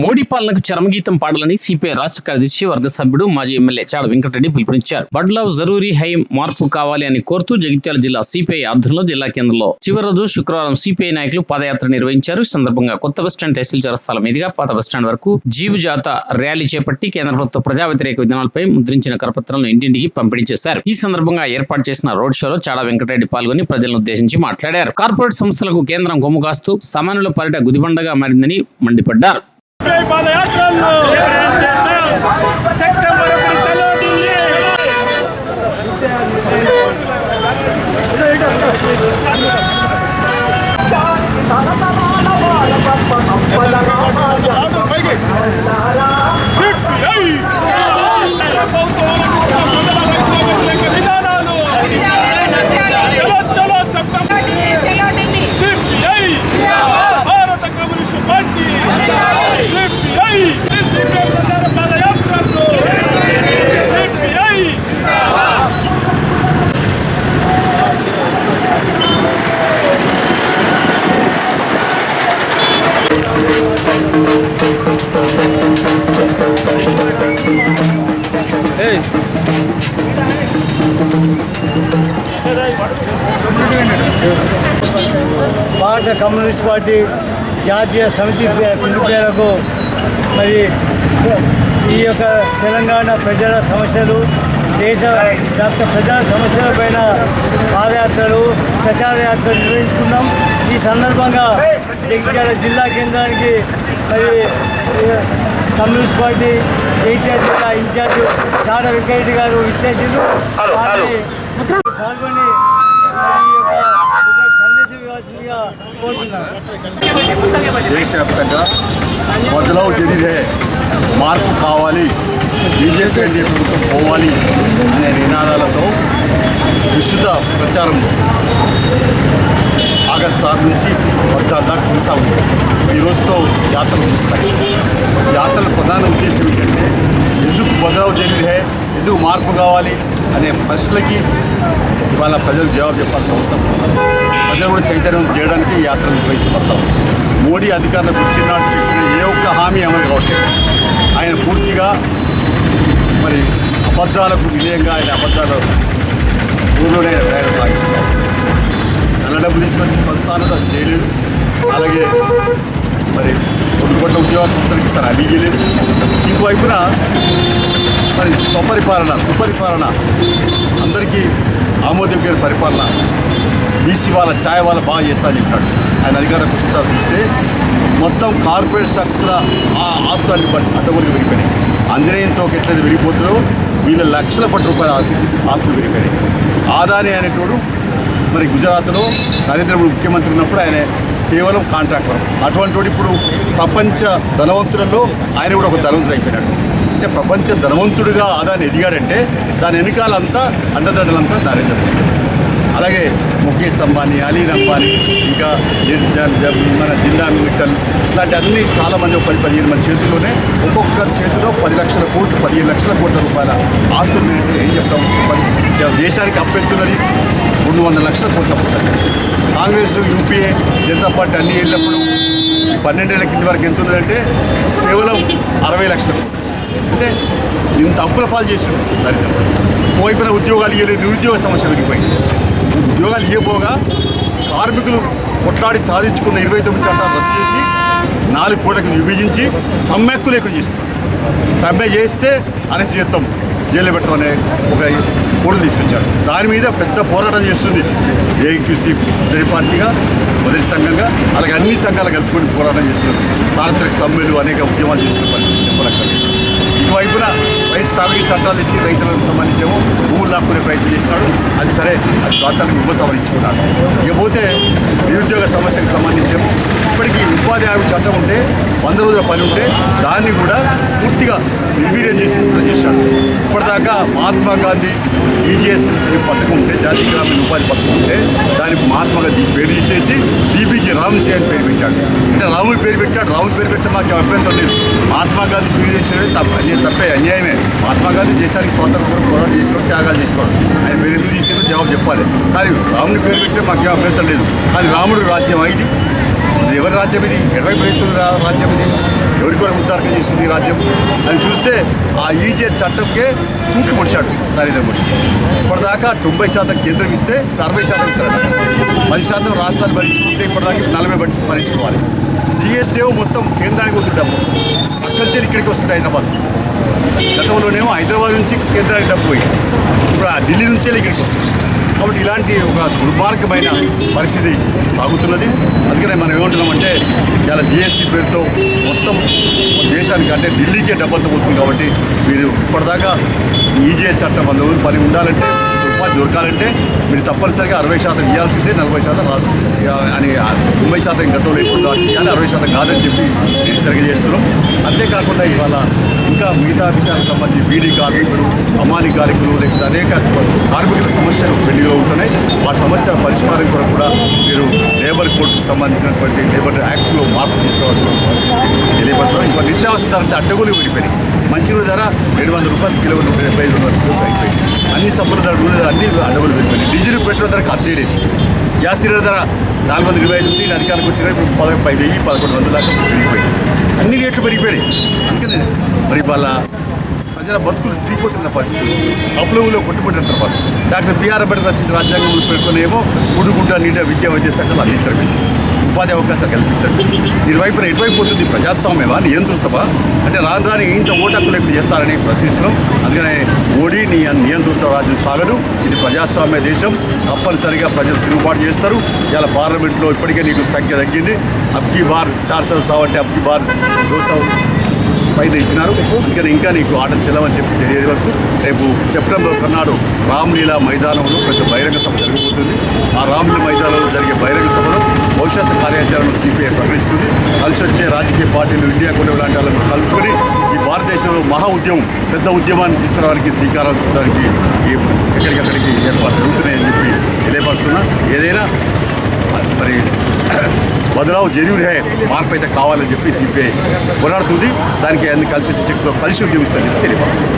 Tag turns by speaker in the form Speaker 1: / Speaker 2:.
Speaker 1: మోడీ పాలనకు చరమగీతం పాడాలని సిపిఐ రాష్ట్ర కార్యదర్శి వర్గ సభ్యుడు మాజీ ఎమ్మెల్యే చాడ వెంకటరెడ్డి పిలుపునిచ్చారు. బడ్లావ్ జరూరీ హై మార్పు కావాలి అని కోరుతూ జగిత్యాల జిల్లా సిపిఐ ఆధ్వర్యంలో జిల్లా కేంద్రంలో చివరి రోజు శుక్రవారం సిపిఐ నాయకులు పాదయాత్ర నిర్వహించారు. ఈ సందర్భంగా కొత్త బస్టాండ్ తహసీల్ చౌరస్తాల మీదుగా పాత బస్టాండ్ వరకు జీబు జాత ర్యాలీ చేపట్టి కేంద్ర ప్రభుత్వ ప్రజా వ్యతిరేక విధానాలపై ముద్రించిన కరపత్రాలను ఇంటింటికి పంపిణీ చేశారు. ఈ సందర్భంగా ఏర్పాటు చేసిన రోడ్ షోలో చాడ వెంకటరెడ్డి పాల్గొని ప్రజలను ఉద్దేశించి మాట్లాడారు. కార్పొరేట్ సంస్థలకు కేంద్రం కొమ్ము కాస్తూ సామాన్యుల పాలిట గుదిబండగా మారిందని మండిపడ్డారు.
Speaker 2: భారత కమ్యూనిస్ట్ పార్టీ జాతీయ సమితి పిలుపు మేరకు మరి ఈ యొక్క తెలంగాణ ప్రజల సమస్యలు, దేశ వ్యాప్త ప్రజల సమస్యలపైన పాదయాత్రలు, ప్రచార యాత్రలు నిర్వహించుకున్నాం. ఈ సందర్భంగా జగిత్యాల జిల్లా కేంద్రానికి మరి కమ్యూనిస్ట్ పార్టీ జగిత్యాల జిల్లా ఇన్ఛార్జ్ చాడ వెంకటరెడ్డి గారు ఇచ్చేసిండ్రు. పాల్గొని సందేశం ఇవ్వాల్సిందిగా కోరుతున్నాను.
Speaker 3: దేశవ్యాప్తంగా బదలావ్ జరిగే మార్పు కావాలి, బీజేపీ ఎన్డీఏ ప్రభుత్వం పోవాలి అనే నినాదాలతో విస్తృత ప్రచారం ఆగస్టు 6 నుంచి 14 దాకా కొనసాగుతుంది. ఈ రోజుతో యాత్రలు ముగుస్తాయి. యాత్రల ప్రధాన ఉద్దేశం ఏంటంటే ఎందుకు బదలావ్ జరిగే, ఎందుకు మార్పు కావాలి అనే ప్రశ్నలకి ఇవాళ ప్రజలకు జవాబు చెప్పాల్సిన అవసరం. ప్రజలు కూడా చైతన్యం చేయడానికి యాత్రలు నిర్వహిస్తపడతాం. మోడీ అధికారులకు వచ్చినాడు చెప్పిన ఏ ఒక్క హామీ అమలు కావట్లేదు. ఆయన పూర్తిగా మరి అబద్ధాలకు విలయంగా ఆయన అబద్ధాలు ఊళ్ళోనే ప్రయాణ సాగిస్తాం. నల్ల డబ్బు తీసుకొచ్చి ప్రస్తుతానికి అది చేయలేదు. అలాగే మరి 2 కోట్ల ఉద్యోగ సంస్థలకు ఇస్తారు, అది చేయలేదు. ఇంకోవైపున మరి సుపరిపాలన అందరికీ ఆమోదయోగ్య పరిపాలన, బీసీ వాళ్ళ ఛాయ వాళ్ళ బాగా చేస్తా అని చెప్పాడు. ఆయన అధికారంలోకి వచ్చిన తర్వాత చూస్తే మొత్తం కార్పొరేట్ శక్తుల ఆస్తులన్నీ అడ్డగొరికి విరిగిపోయినాయి. అంజనేయంతో ఎట్లయితే విరిగిపోతుందో వీళ్ళ లక్షల కోట్ల రూపాయల ఆస్తులు విరిగిపోయినాయి. ఆదాని అనేటోడు మరి గుజరాత్లో నరేంద్ర మోడీ ముఖ్యమంత్రి ఉన్నప్పుడు ఆయన కేవలం కాంట్రాక్టర్. అటువంటి వాడు ఇప్పుడు ప్రపంచ ధనవంతులలో ఆయన కూడా ఒక ధనవంతుడు అయిపోయినాడు. అంటే ప్రపంచ ధనవంతుడిగా ఆదాని ఎదిగాడంటే దాని వెనకాలంతా అండదండలంతా నరేంద్ర మోడీ. అలాగే ముఖేష్ అంబానీ, అలీన్ అంబానీ, ఇంకా మన జిందాల్ మిట్టల్, ఇట్లాంటి అన్ని చాలామంది 10-15 మంది చేతుల్లోనే ఒక్కొక్కరి చేతిలో 10 లక్షల కోట్లు 15 లక్షల కోట్ల రూపాయల ఆస్తులు ఏంటంటే ఏం చెప్తాము. దేశానికి అప్పెత్తున్నది 200 లక్షల కోట్ల అప్పుతుంది. కాంగ్రెస్, యూపీఏ, జనతా పార్టీ అన్నీ వెళ్ళినప్పుడు 12 ఏళ్ల కింద వరకు ఎంత ఉన్నదంటే కేవలం 60 లక్షల కోట్లు. అంటే ఇంత అప్పుల పాలు చేసింది దానికి. పోయిపోయిన ఉద్యోగాలు ఇవ్వలేదు, నిరుద్యోగ సమస్య పెరిగిపోయింది. ఉద్యోగాలు ఇవ్వబోగా కార్మికులు కొట్లాడి సాధించుకున్న 29 చట్టాలు రద్దు చేసి 4 కోట్లకు విభజించి సమ్మెక్కు లేకుండా చేస్తారు. సమ్మె చేస్తే అరెస్ట్ చేస్తాం, జైల్లో పెడతాం అనే ఒక కోడు తీసుకొచ్చాడు. దాని మీద పెద్ద పోరాటం చేస్తుంది ఏఐక్యూసీ మొదటి పార్టీగా, మొదటి సంఘంగా, అలాగే అన్ని సంఘాలు కలుపుకొని పోరాటం చేస్తున్నారు. చారిత్రక సమ్మెలు, అనేక ఉద్యమాలు చేస్తున్న పరిస్థితి చెప్పలేకపోయింది. ఇటువైపున రైతు సాగుకి చట్టాలు తెచ్చి రైతులకు సంబంధించేమో భూములు లాక్కునే ప్రయత్నం చేస్తున్నాడు. అది సరే, అది ఖాతాలకు ఉపసంహరించుకున్నాడు. ఇకపోతే నిరుద్యోగ సమస్యకు సంబంధించేమో ఇప్పటికీ ఉపాధి హామీ చట్టం ఉంటే 100 రోజుల పని ఉంటే దాన్ని కూడా పూర్తిగా నిర్వీర్యం చేశాడు. ఇప్పటిదాకా మహాత్మా గాంధీ ఈజీఎస్ పథకం ఉంటే, జాతీయ గ్రామీణ ఉపాధి పథకం ఉంటే దానికి మహాత్మా గాంధీ పేరు తీసేసి DBG రామ్సే అని పేరు పెట్టాడు. అంటే రాముడి పేరు పెట్టాడు. రాముడి పేరు పెడితే మాకు అభ్యంతరం లేదు. మహాత్మా గాంధీ పేరు చేసేది తప్పే, అన్యాయమే. మహాత్మా గాంధీ దేశానికి స్వాతంత్రం కూడా పోరాటం చేసేవాడు, త్యాగాలు చేసేవాడు. ఆయన పేరు ఎందుకు చేసేదో జవాబు చెప్పాలి. కానీ రాముడి పేరు పెడితే మాకు అభ్యంతరం లేదు. కానీ రాముడు రాజ్యం ఇది ఎవరి రాజ్యం ఇది? ఎడవైపు రైతుల రాజ్యం ఇది. ఎవరి కొరకు ఉద్దారకం చేస్తుంది ఈ రాజ్యం అని చూస్తే ఆ ఈజే చట్టంకే తూకి పొడిచాడు నరేంద్ర మోడీ. ఇప్పటిదాకా 90% కేంద్రం ఇస్తే 60% ఇస్తారట. 10% రాష్ట్రాలు భరించుకుంటే ఇప్పటిదాకా 40 భరించుకోవాలి. జిఎస్టీ మొత్తం కేంద్రానికి వస్తుంది డబ్బు, అక్కడి నుంచి ఇక్కడికి వస్తుంది హైదరాబాద్. గతంలోనేమో హైదరాబాద్ నుంచి కేంద్రానికి డబ్బు పోయి ఇప్పుడు ఆ ఢిల్లీ నుంచే ఇక్కడికి వస్తుంది. కాబట్టి ఇలాంటి ఒక దుర్మార్గమైన పరిస్థితి సాగుతున్నది. అందుకనే మనం ఏమంటున్నామంటే ఇలా జిఎస్టీ పేరుతో మొత్తం దేశానికి అంటే ఢిల్లీకే డబ్బంతా పోతుంది. కాబట్టి మీరు ఇప్పటిదాకా ఈజీఎస్ చట్టం 100 రోజులు పని ఉండాలంటే, ఉపాధి దొరకాలంటే మీరు తప్పనిసరిగా 60% ఇవ్వాల్సిందే, 40% రాదు అని 90% గతంలో ఇప్పుడు దాటి ఇవ్వాలి, 60% కాదని చెప్పి హెచ్చరిక చేస్తున్నాం. అంతేకాకుండా ఇవాళ ఇంకా మిగతా విషయాలకు సంబంధించి బీడీ కార్మికులు, అమానీ కార్మికులు, లేకపోతే అనేక కార్మికుల సమస్యలు పెండింగ్లో ఉంటున్నాయి. వాటి సమస్యల పరిష్కారం కొరకు కూడా మీరు లేబర్ కోడ్కు సంబంధించినటువంటి లేబర్ యాక్ట్స్లో మార్పు తీసుకోవాల్సిన అవసరం తెలియపరుస్తారు. ఇంకా నిత్యావసర ధర అంటే అడ్డగోలు విడిపోయినాయి. మంచినీళ్ళ ధర 700 రూపాయలు, కిలో 75 వరకు అయిపోయింది. అన్ని సబ్బుల ధర, నూనె ధర అన్ని అడ్డగోలు విడిపోయినాయి. డీజిల్ పెట్రోల్ ధరకు అద్దెలేదు. గ్యాస్ సిలిండర్ ధర 425 నుండి అధికారికి వచ్చిన 1000-1100 దాకా పెరిగిపోయింది. అన్ని రేట్లు పెరిగిపోయినాయి. అందుకనే మరి వాళ్ళ ప్రజల బతుకులు చిరిగిపోతున్న పరిస్థితులు, అప్పులలో కొట్టుబడిన వాళ్ళు డాక్టర్ బిఆర్ అంబేద్కర్ రచించిన రాజ్యాంగం పెట్టుకునేమో గుడ్డ నీట విద్యా వైద్య శాఖలు అందించడం, ఉపాధి అవకాశాలు కల్పించడం. ఇటువైపున ఎటువైపు పోతుంది ప్రజాస్వామ్యమా, నియంతృత్వమా? అంటే రాను రాని ఇంత ఓటక్కులు ఇప్పుడు చేస్తారని ప్రశ్నిస్తున్నాం. అందుకనే మోడీ నియంతృత్వ రాజ్యం సాగదు. ఇది ప్రజాస్వామ్య దేశం. తప్పనిసరిగా ప్రజలు తిరుగుబాటు చేస్తారు. ఇలా పార్లమెంట్లో ఇప్పటికే నీకు సంఖ్య తగ్గింది. అబ్కి బార్ 400 అంటే అబ్కి బార్ 200 పైన ఇచ్చినారు. అందుకని ఇంకా నీకు ఆట చెల్లవని చెప్పి తెలియవస్తూ రేపు సెప్టెంబర్ 1 నాడు రామ్లీలా మైదానంలో పెద్ద బహిరంగ సభ జరగబోతుంది. ఆ రామ్లీలా మైదానంలో జరిగే బహిరంగ సభలో భవిష్యత్తు కార్యాచరణను సిపిఐ ప్రకటిస్తుంది. కలిసి వచ్చే రాజకీయ పార్టీలు, ఇండియా కూడా లాంటి వాళ్ళని కలుపుకొని ఈ భారతదేశంలో మహా ఉద్యమం, పెద్ద ఉద్యమాన్ని తీసుకురావడానికి శ్రీకారం చుట్టడానికి ఎక్కడికక్కడికి ఏర్పాటు జరుగుతున్నాయని చెప్పి తెలియపరుస్తున్నా. ఏదైనా మరి బదలావు జరూర్ హై, మార్పు అయితే కావాలని చెప్పి సిపిఐ పోరాడుతుంది. దానికి అన్ని కలిసి వచ్చే శక్తితో కలిసి ఉద్యమిస్తుందని తెలియపరుస్తుంది.